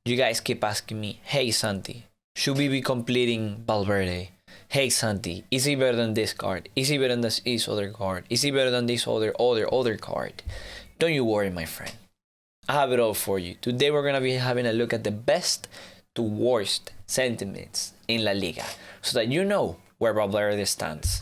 You guys keep asking me, hey Santi, should we be completing Valverde? Hey Santi, is he better than this card? Is he better than this other card? Is he better than this other card? Don't you worry, my friend. I have it all for you. Today we're gonna be having a look at the best to worst sentiments in La Liga, so that you know where Valverde stands.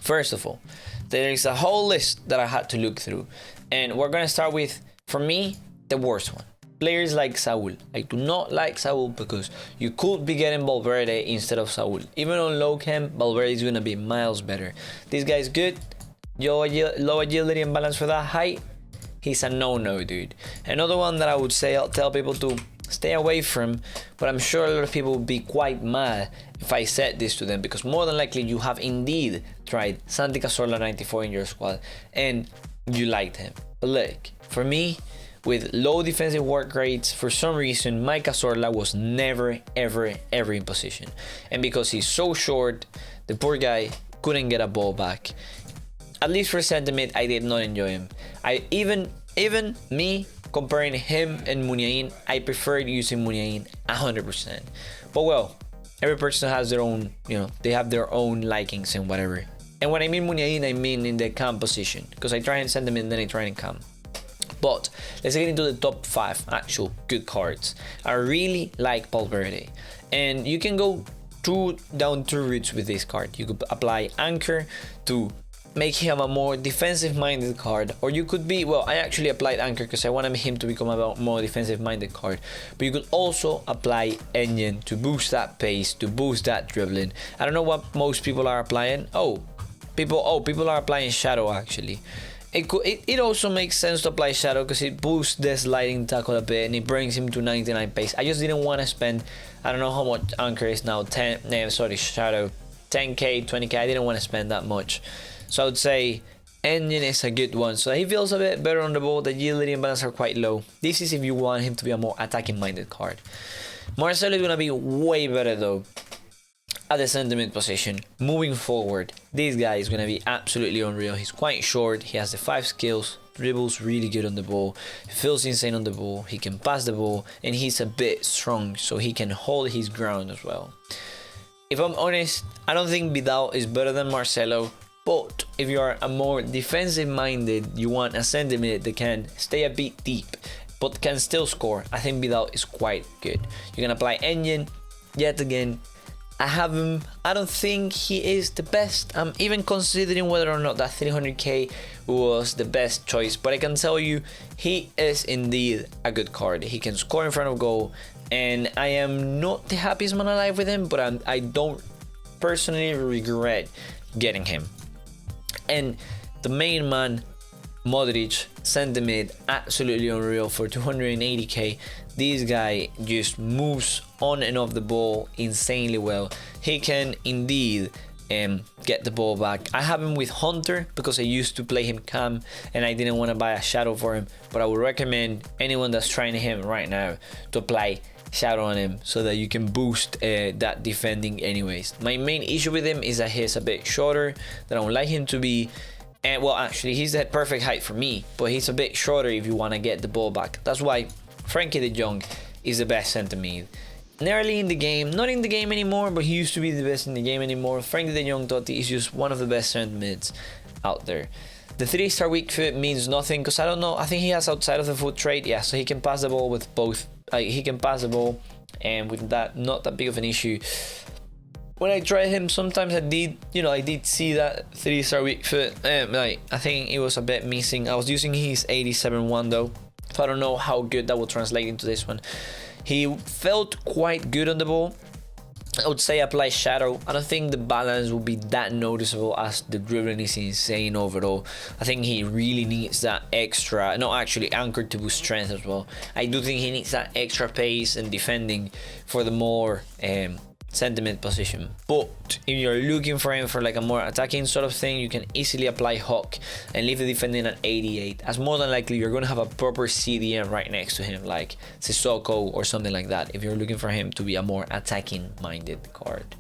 First of all, there is a whole list that I had to look through, and we're gonna start with, for me, the worst one. Players like Saul. I do not like Saul because you could be getting Valverde instead of Saul. Even on low cam, Valverde is gonna be miles better. This guy's good. Low agility and balance for that height. He's a no-no, dude. Another one that I would say, I'll tell people to stay away from, but I'm sure a lot of people would be quite mad if I said this to them, because more than likely you have indeed tried Santi Cazorla 94 in your squad and you liked him. But look, for me, with low defensive work rates, for some reason my Cazorla was never ever in position, and because he's so short, the poor guy couldn't get a ball back. At least for sentiment, I did not enjoy him. I even me comparing him and Muniain, I preferred using Muniain 100%. But well, every person has their own, they have their own likings and whatever. And when I mean Muniain, I mean in the cam position, because I try and send them in, then I try and cam. But let's get into the top 5 actual good cards. I really like Valverde, and you can go down two routes with this card. You could apply Anchor to make him a more defensive minded card, or you could be, well, I actually applied Anchor because I wanted him to become a more defensive minded card, but you could also apply Engine to boost that pace, to boost that dribbling. I don't know what most people are applying. People are applying Shadow actually. It also makes sense to apply Shadow because it boosts the sliding tackle a bit and it brings him to 99 pace. I just didn't want to spend, I don't know how much Anchor is now, Shadow, 10k, 20k. I didn't want to spend that much. So I would say Engine is a good one. So he feels a bit better on the ball. The agility and balance are quite low. This is if you want him to be a more attacking minded card. Marcelo is going to be way better though at the sentiment position. Moving forward, this guy is going to be absolutely unreal. He's quite short. He has the 5 skills. Dribbles really good on the ball. He feels insane on the ball. He can pass the ball. And he's a bit strong, so he can hold his ground as well. If I'm honest, I don't think Vidal is better than Marcelo. But if you are a more defensive minded, you want a sentiment that can stay a bit deep but can still score, I think Vidal is quite good. You can apply Engine. Yet again, I have him. I don't think he is the best. I'm even considering whether or not that 300k was the best choice, but I can tell you he is indeed a good card. He can score in front of goal, and I am not the happiest man alive with him, but I don't personally regret getting him. And the main man, Modric, sentiment, absolutely unreal for 280k. This guy just moves on and off the ball insanely well. He can indeed get the ball back. I have him with Hunter because I used to play him cam and I didn't want to buy a Shadow for him, but I would recommend anyone that's trying him right now to apply Shadow on him so that you can boost that defending anyways. My main issue with him is that he's a bit shorter than I would like him to be, and well, actually he's the perfect height for me, but he's a bit shorter if you want to get the ball back. That's why Frankie de Jong is the best centre mid. Nearly in the game, not in the game anymore, but he used to be the best in the game anymore. Frankie de Jong Totti is just one of the best centre mids out there. The 3-star weak foot means nothing because I don't know, I think he has outside of the foot trait, yeah, so he can pass the ball with both. He can pass the ball, and with that, not that big of an issue. When I tried him, sometimes I did see that 3-star weak foot. I think it was a bit missing. I was using his 87-1 though, so I don't know how good that will translate into this one. He felt quite good on the ball. I would say apply Shadow. I don't think the balance will be that noticeable as the dribbling is insane overall. I think he really needs that extra, no, actually Anchor to boost strength as well. I do think he needs that extra pace and defending for the more sentiment position. But if you're looking for him for like a more attacking sort of thing, you can easily apply Hawk and leave the defending at 88, as more than likely you're going to have a proper CDM right next to him, like Sissoko or something like that, if you're looking for him to be a more attacking minded card.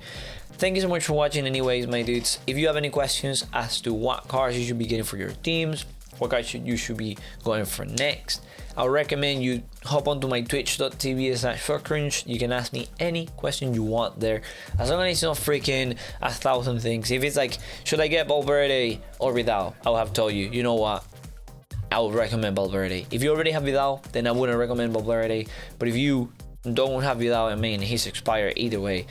Thank you so much for watching anyways, my dudes. If you have any questions as to what cards you should be getting for your teams, what cards you should be going for next, I would recommend you hop onto my twitch.tv/fuckcringe. You can ask me any question you want there, as long as it's not freaking 1,000 things. If it's like, should I get Valverde or Vidal, I'll have told you, you know what, I would recommend Valverde. If you already have Vidal, then I wouldn't recommend Valverde. But if you don't have Vidal, I mean, he's expired either way,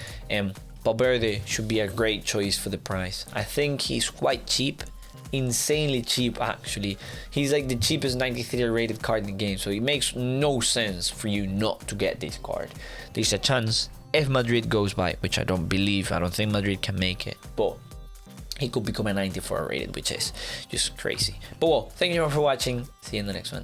Valverde should be a great choice for the price. I think he's quite cheap, insanely cheap actually. He's like the cheapest 93 rated card in the game, so it makes no sense for you not to get this card. There's a chance if Madrid goes by, which I don't believe. I don't think Madrid can make it, but he could become a 94 rated, which is just crazy. But well, thank you all for watching. See you in the next one.